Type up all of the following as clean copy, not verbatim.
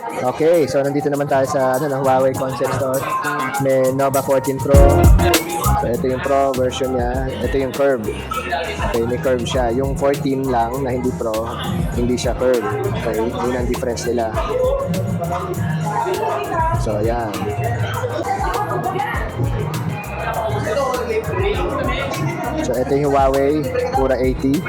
Okay, so nandito naman tayo sa Huawei Concept Store. May Nova 14 Pro. So ito yung Pro version niya. Ito yung curve. Okay, may curve siya. Yung 14 lang na hindi Pro, hindi siya curve. Okay, yun ang difference nila. So yan. So ito yung Huawei Pura 80.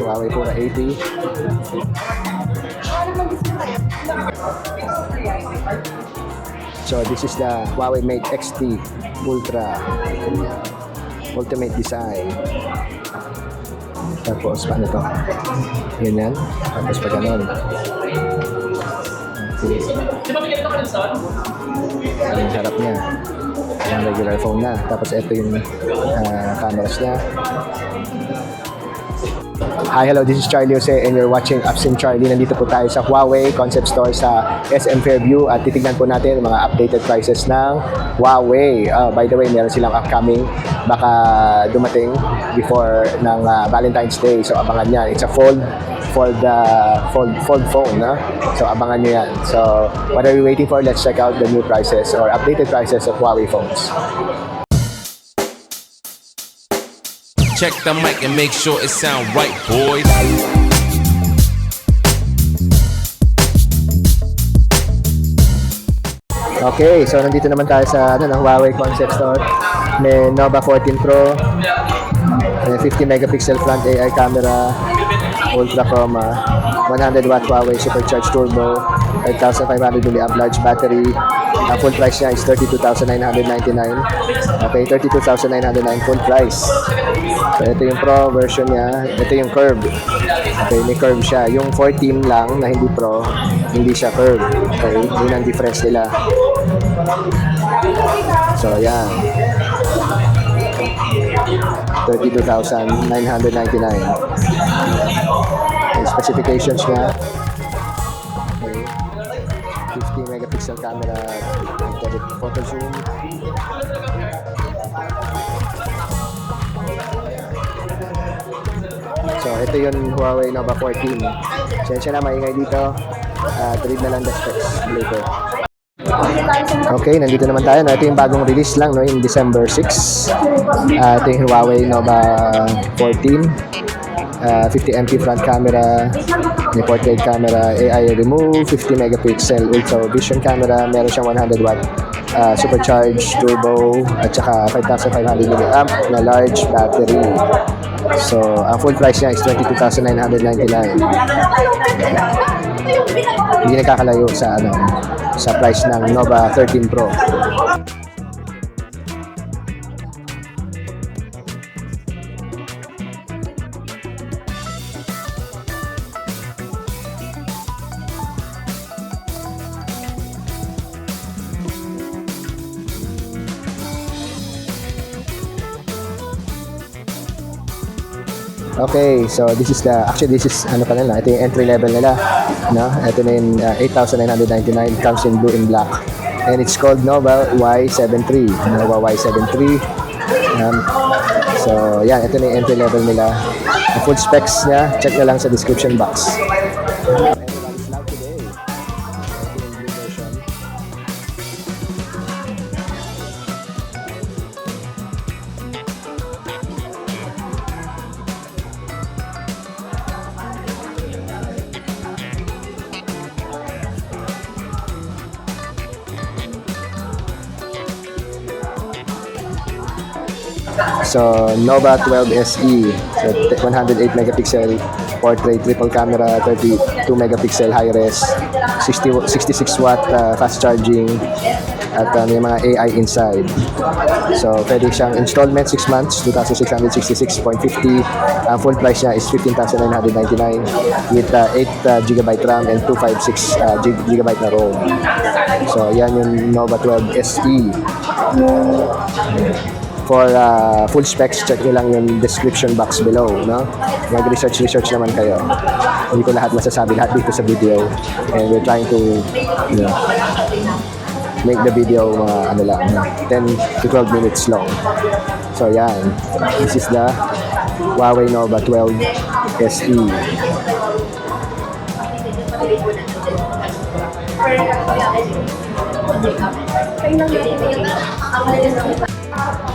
Huawei Pura 80. So this is the Huawei Mate XT Ultra Ultimate Design. Tapos paano to? Ganyan. Tapos pa ganon. Okay. Ang harap niya. Yung regular phone na. Tapos ito yung cameras niya. Hi, hello, this is Charlie Jose and you're watching Apps in Charlie. Nandito po tayo sa Huawei Concept Store sa SM Fairview at titignan po natin mga updated prices ng Huawei. By the way, meron silang upcoming baka dumating before ng Valentine's Day. So abangan yan. It's a fold phone. No? So abangan nyo yan. So what are we waiting for? Let's check out the new prices or updated prices of Huawei phones. Check the mic and make sure it sound right, boys. Okay, so nandito naman tayo sa Huawei Concept Store. May Nova 14 Pro, may 50 megapixel front AI camera, ultra chroma, 100 watt Huawei supercharged turbo, 5,500 mAh large battery. Ang full price niya is 32,999. Okay, 32,909 full price. So ito yung Pro version niya, ito yung curve. Okay, may curve siya. Yung 14 lang na hindi Pro, hindi siya curve. Okay, yun ang difference nila. So yan. 32,999. Yung specifications niya. Okay. 50 megapixel camera, photo zoom. So ito yung Huawei Nova 14. Sensya na, maingay dito. Read na lang the specs later. Okay, nandito naman tayo. Ito yung bagong release lang, no? Yung December 6. Ito yung Huawei Nova 14. 50MP front camera, may portrait camera, AI remove, 50 megapixel ultra vision camera, meron siyang 100 watt supercharged turbo at saka 5,500 mAh na large battery. So, ang full price niya is 22,999. Hindi nakakalayo sa sa price ng Nova 13 Pro. Okay, so this is pa nila, ito yung entry level nila, no? Ito na yung 8,999, comes in blue and black. And it's called Nova Y73, Nova Y73. So, yan, ito na yung entry level nila. The full specs niya, check na lang sa description box. So, Nova 12 SE, so 108 megapixel portrait triple camera, 32 megapixel high-res, 66 watt fast charging, at may mga AI inside. So, pwede siyang installment 6 months, 2,666.50. Ang full price niya is 15,999 with 8 GB RAM and 256 GB na ROM. So, yan yung Nova 12 SE. For full specs, check nyo lang yung description box below, no? Mag-research naman kayo. Hindi ko lahat masasabi, lahat dito sa video. And we're trying to, make the video mga 10 to 12 minutes long. So yan, this is the Huawei Nova 12 SE.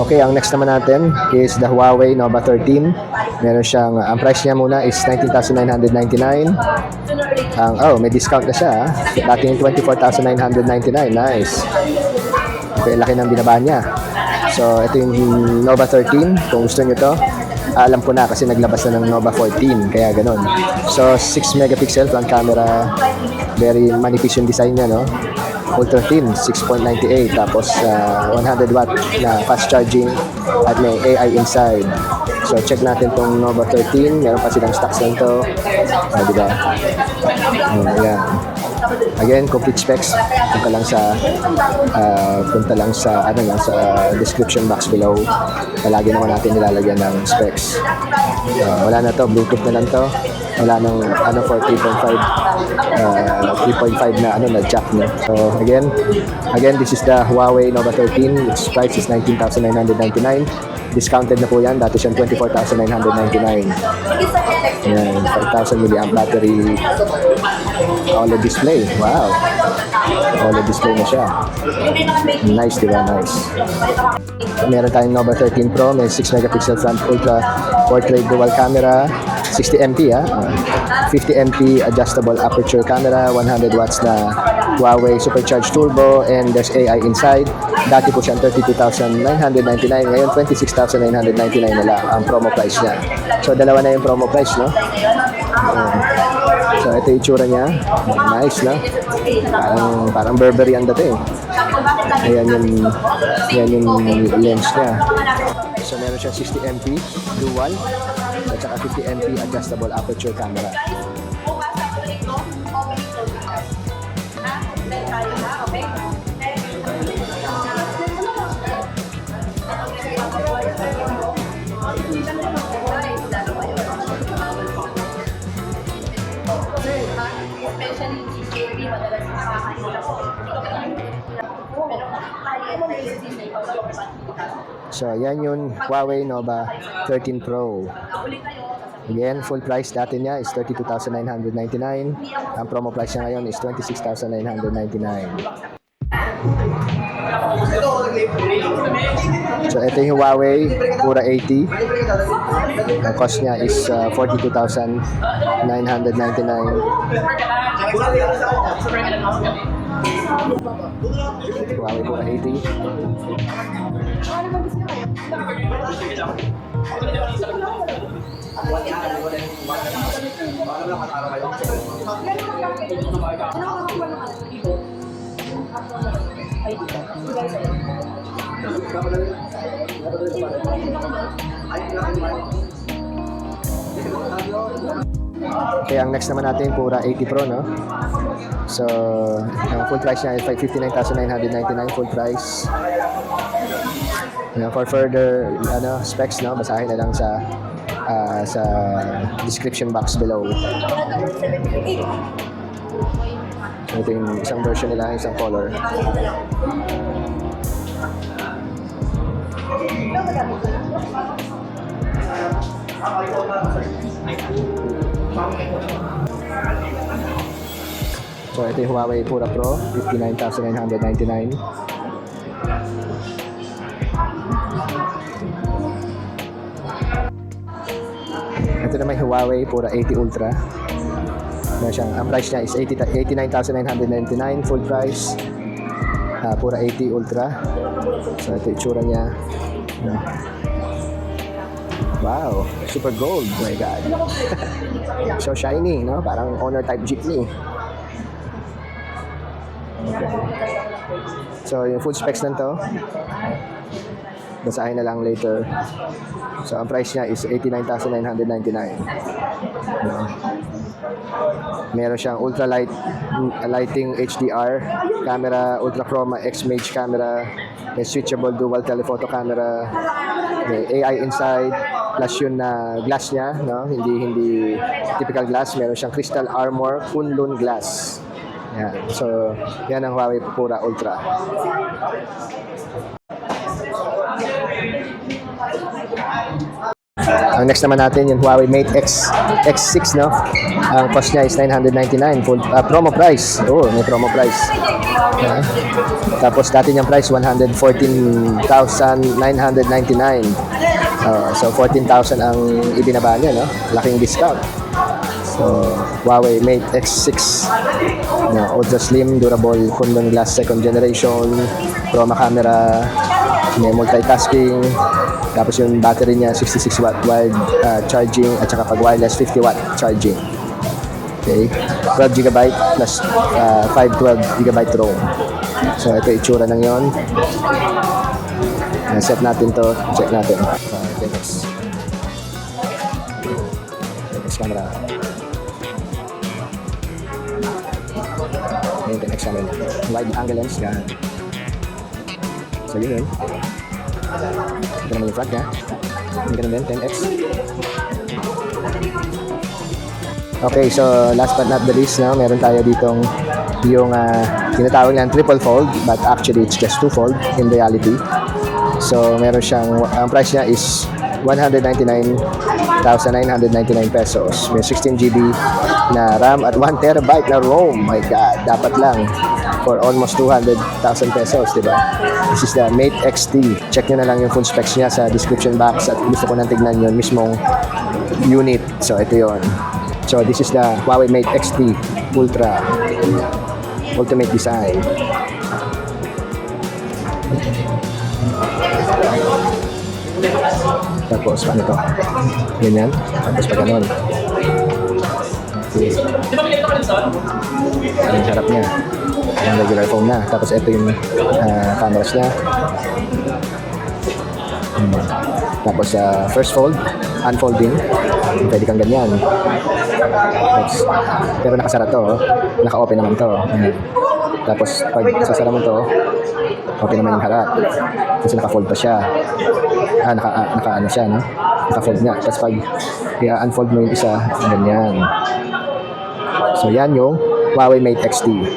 Okay, ang next naman natin is the Huawei Nova 13. Meron siyang, ang price niya muna is 19,999. May discount na siya. Dating 24,999. Nice. Okay, laki ng binaba niya. So, ito yung Nova 13. Kung gusto niyo to, alam ko na kasi naglabas na ng Nova 14. Kaya ganun. So, 6 megapixel front camera. Very manipis yung design niya, no? Ultra thin, 6.98. Tapos, 100 watt na fast charging at may AI inside. So, check natin tong Nova 13. Meron pa silang stocks nito. Diba? Ayan. Again, complete specs. Punta lang sa sa description box below. Palagi naman natin nilalagyan ng specs. Wala na to, Bluetooth na lang to. Wala nang for 3.5 na jack no. So again, this is the Huawei Nova 13. Its price is 19,999. Discounted na po yan. Dati siyang 24,999. Ayan, 5,000 mAh battery. OLED display. Wow. OLED display na siya. Nice, diba? Nice. Meron tayong Nova 13 Pro. May 6 megapixel front ultra portrait dual camera. 60MP 50MP adjustable aperture camera, 100 watts na Huawei supercharged turbo, and there's AI inside. Dati po siyang 32,999, ngayon 26,999 na lang ang promo price niya. So dalawa na yung promo price, no? So ito yung itsura niya. Nice, no? Parang Burberry ang dating. Ayan yung lens niya. So meron siyang 60MP dual at saka 50MP adjustable aperture camera. So, yan yung Huawei Nova 13 Pro. Again, full price dati niya is 32,999. Ang promo price niya ngayon is 26,999. So, ito yung Huawei Pura 80. Ang cost niya is 42,999. Huawei Pura 80. Okay, ang next naman natin Pura 80 Pro, no? So, ang full price niya is 59,999 full price. For further specs, no, basahin na lang sa description box below. So, ito yung isang version nila, isang color. So, ito yung Huawei Pura Pro, 59,999. Ito naman yung Huawei Pura 80 Ultra. Ang price niya is 89,999 full price. Pura 80 Ultra. So, ito yung itsura niya. Wow, super gold. Oh my God. So shiny, no? Parang Honor type jeepney. Okay. So, yung full specs nito, basahin na lang later. So, ang price niya is 89,999. Meron siyang lighting HDR camera, ultra chroma X-Mage camera, may switchable dual telephoto camera, may AI inside, plus yun na glass niya, no? Hindi typical glass. Meron siyang Crystal Armor Kunlun glass. Yan. So, yan ang Huawei Pura Ultra. Ang next naman natin yung Huawei Mate X6, no? Ang cost niya is 999 full promo price. Oh, may promo price. Tapos dati niyang price 114,999. So 14,000 ang ibinaba niya, no? Laking discount. So Huawei Mate X6 na ultra slim, durable, Kundun glass second generation, chroma camera, may multitasking, tapos yung battery niya 66 watt wide charging at saka pag wireless 50 watt charging. Okay, 12 GB plus 512 GB ROM. So ito itsura ng yon. Set natin to, check natin. Okay, next camera. Ito next camera niya. Wide angle lens yan. So yun. Ito naman yung front niya. Yung ganun din, 10x. Okay, so last but not the least, no, meron tayo ditong yung tinatawag nilang triple fold, but actually it's just two fold in reality. So meron siyang, ang price niya is 199,999 pesos. May 16 GB na RAM at 1 terabyte na ROM. My God, dapat lang for almost 200,000 pesos, di ba? This is the Mate XT. Check nyo na lang yung full specs niya sa description box at gusto ko nang tignan yun mismong unit. So ito yon. So this is the Huawei Mate XT Ultra Ultimate Design. Tapos paano to? Ganyan. Tapos pag ganon. Okay. Ang sarap niya. Yung regular phone na. Tapos ito yung cameras niya. Tapos first fold, unfolding. Pwede kang ganyan. Tapos, pero nakasara to. Naka-open naman to. Tapos pag sasara mo to, open naman yung harap. Kasi naka-fold pa siya. Naka-ano siya, no? Naka-fold niya. Tapos pag unfold mo yung isa, ganyan. So yan yung Huawei Mate XT.